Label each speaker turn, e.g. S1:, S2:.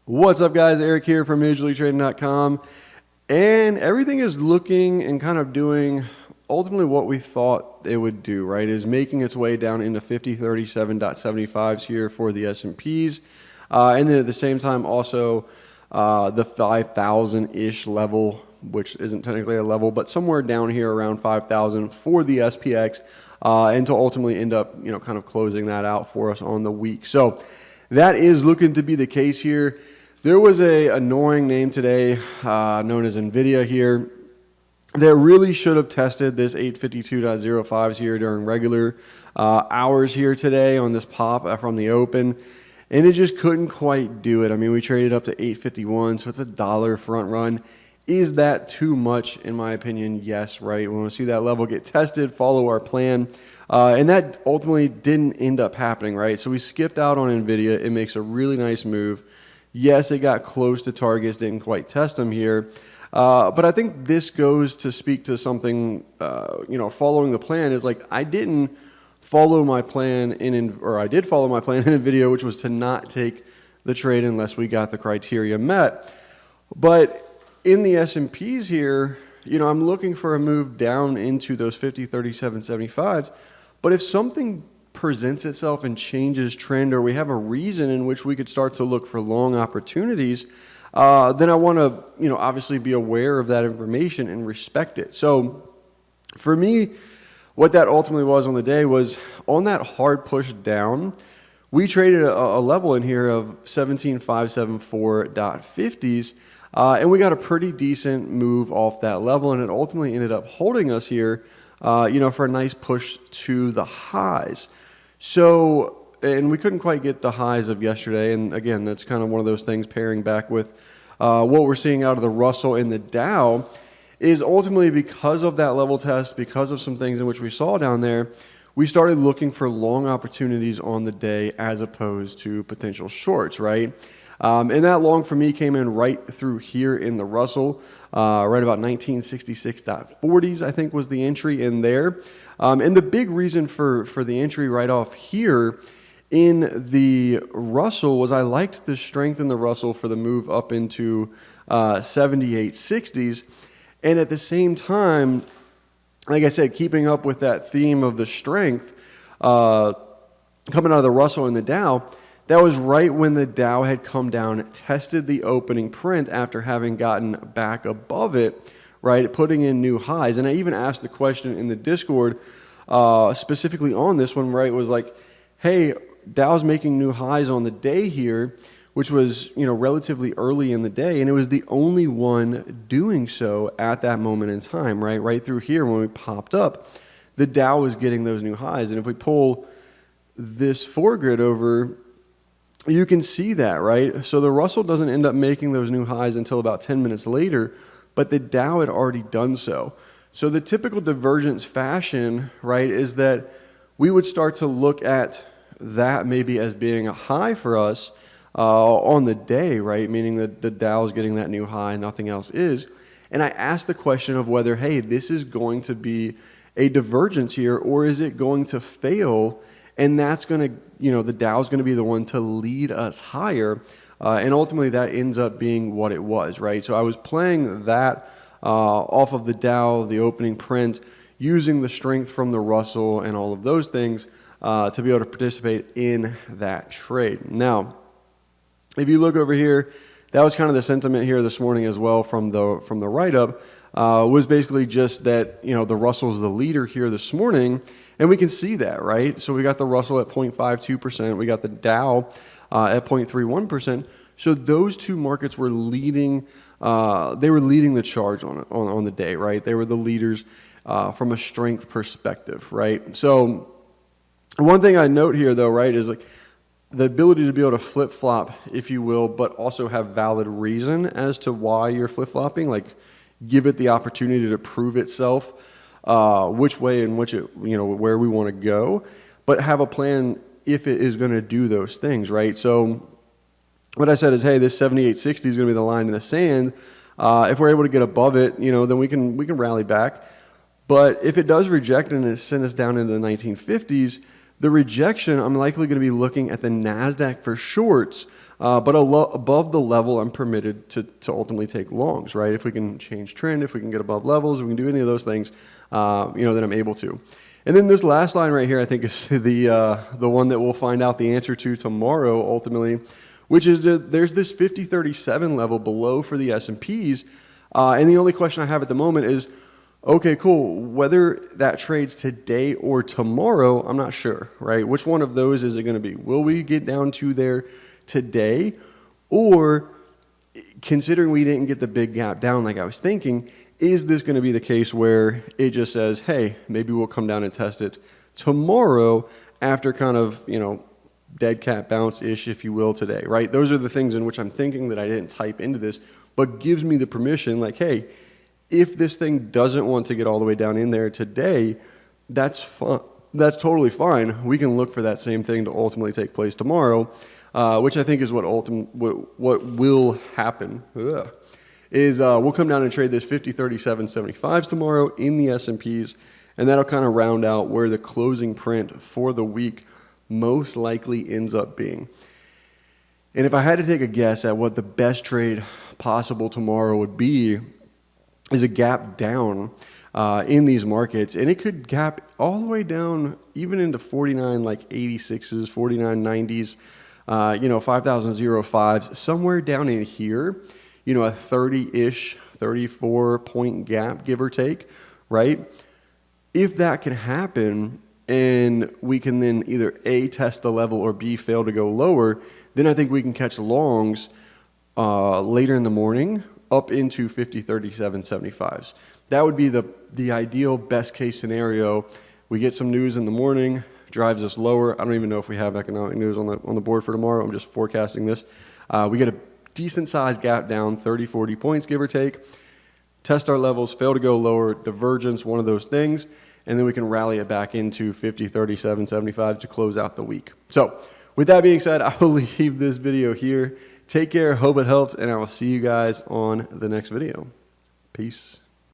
S1: What's up, guys? Eric here from MajorLeagueTrading.com, and everything is looking and kind of doing ultimately what we thought it would do, right? Is making its way down into 5037.75s here for the S&Ps, and then at the same time also the 5,000-ish level, which isn't technically a level, but somewhere down here around 5,000 for the SPX, and to ultimately end up, kind of closing that out for us on the week. So that is looking to be the case here. There was a annoying name today known as NVDA here that really should have tested this 852.05s here during regular hours here today on this pop from the open, and it just couldn't quite do it. I mean, we traded up to 851, so it's a dollar front run. Is that too much? In my opinion, yes, right? We want to see that level get tested, follow our plan, and that ultimately didn't end up happening, right? So we skipped out on NVIDIA. It makes a really nice move. Yes, it got close to targets, didn't quite test them here. But I think this goes to speak to something, following the plan is like I didn't follow my plan I did follow my plan in NVIDIA, which was to not take the trade unless we got the criteria met. But in the S&Ps here, I'm looking for a move down into those 50-37.75s. But if something presents itself and changes trend, or we have a reason in which we could start to look for long opportunities, then I want to, obviously be aware of that information and respect it. So for me, what that ultimately was on the day was on that hard push down, we traded a level in here of 17,574.50s, and we got a pretty decent move off that level, and it ultimately ended up holding us here, for a nice push to the highs. So, and we couldn't quite get the highs of yesterday, and again, that's kind of one of those things pairing back with what we're seeing out of the Russell and the Dow is ultimately because of that level test, because of some things in which we saw down there, we started looking for long opportunities on the day as opposed to potential shorts, right? And that long for me came in right through here in the Russell, right about 1966.40s, I think was the entry in there. And the big reason for the entry right off here in the Russell was I liked the strength in the Russell for the move up into 78.60s. And at the same time, like I said, keeping up with that theme of the strength coming out of the Russell and the Dow, that was right when the Dow had come down, tested the opening print after having gotten back above it, right, putting in new highs. And I even asked the question in the Discord specifically on this one, right, was like, hey, Dow's making new highs on the day here, which was, relatively early in the day, and it was the only one doing so at that moment in time, right through here when we popped up, the Dow was getting those new highs. And if we pull this foregrid over, you can see that, right? So the Russell doesn't end up making those new highs until about 10 minutes later, but the Dow had already done so. So the typical divergence fashion, right, is that we would start to look at that maybe as being a high for us on the day, right? Meaning that the Dow is getting that new high, nothing else is. And I asked the question of whether, hey, this is going to be a divergence here, or is it going to fail? And that's going to, the Dow is going to be the one to lead us higher. And ultimately that ends up being what it was, right? So I was playing that off of the Dow, the opening print, using the strength from the Russell and all of those things to be able to participate in that trade. Now, if you look over here, that was kind of the sentiment here this morning as well from the write-up, was basically just that, the Russell's the leader here this morning, and we can see that, right? So we got the Russell at 0.52%, we got the Dow at 0.31%. So those two markets were leading, they were leading the charge on the day, right? They were the leaders from a strength perspective, right? So one thing I note here though, right, is like the ability to be able to flip-flop, if you will, but also have valid reason as to why you're flip-flopping, like give it the opportunity to prove itself, which way in which it, where we want to go, but have a plan if it is going to do those things, right? So what I said is, hey, this 78.60 is going to be the line in the sand. If we're able to get above it, then we can rally back. But if it does reject and it send us down into the 1950s, the rejection, I'm likely going to be looking at the NASDAQ for shorts but above the level I'm permitted to ultimately take longs, right? If we can change trend, if we can get above levels, if we can do any of those things, then I'm able to. And then this last line right here, I think is the one that we'll find out the answer to tomorrow ultimately, which is that there's this 5037 level below for the S&Ps. And the only question I have at the moment is, okay, cool, whether that trades today or tomorrow, I'm not sure, right? Which one of those is it going to be? Will we get down to there today? Or considering we didn't get the big gap down like I was thinking, is this going to be the case where it just says, hey, maybe we'll come down and test it tomorrow after kind of, dead cat bounce-ish, if you will, today, right? Those are the things in which I'm thinking that I didn't type into this, but gives me the permission, like, hey, if this thing doesn't want to get all the way down in there today, that's fine. That's totally fine. We can look for that same thing to ultimately take place tomorrow, which I think is what will happen. We'll come down and trade this 50-37-75s tomorrow in the S&Ps, and that'll kind of round out where the closing print for the week most likely ends up being. And if I had to take a guess at what the best trade possible tomorrow would be, is a gap down in these markets, and it could gap all the way down even into 49 like 86s, 49 90s, 5,005s, somewhere down in here, a 30-ish, 34-point gap, give or take, right? If that can happen, and we can then either A, test the level, or B, fail to go lower, then I think we can catch longs later in the morning up into 50-37-75s. That would be the ideal best case scenario. We get some news in the morning, drives us lower. I don't even know if we have economic news on the board for tomorrow. I'm just forecasting this. We get a decent sized gap down, 30-40 points, give or take. Test our levels, fail to go lower, divergence, one of those things, and then we can rally it back into 50-37-75 to close out the week. So with that being said, I will leave this video here. Take care, hope it helps, and I will see you guys on the next video. Peace.